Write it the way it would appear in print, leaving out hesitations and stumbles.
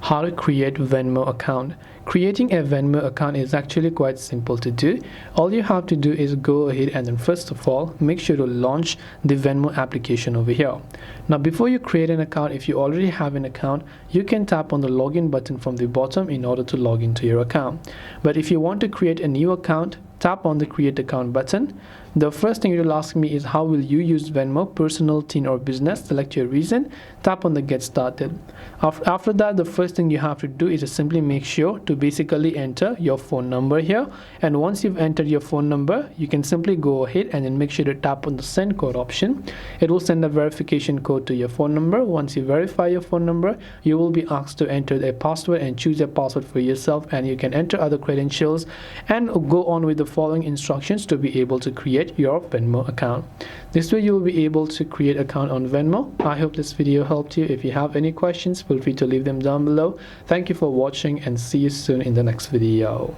How to create Venmo account. Creating a Venmo account is actually quite simple to do. All you have to do is go ahead and then first of all make sure to launch the Venmo application over here. Now before you create an account, if you already have an account, you can tap on the login button from the bottom in order to log into your account. But if you want to create a new account, tap on the create account button. The first thing it will ask me is how will you use Venmo, personal, teen or business. Select your reason, tap on the get started. After that, the first thing you have to do is to simply make sure to basically enter your phone number here, and once you've entered your phone number, you can simply go ahead and then make sure to tap on the send code option. It will send a verification code to your phone number. Once you verify your phone number, you will be asked to enter a password and choose a password for yourself, and you can enter other credentials and go on with the following instructions to be able to create your Venmo account. This way you will be able to create account on Venmo. I hope this video helped you. If you have any questions, feel free to leave them down below. Thank you for watching and see you soon in the next video.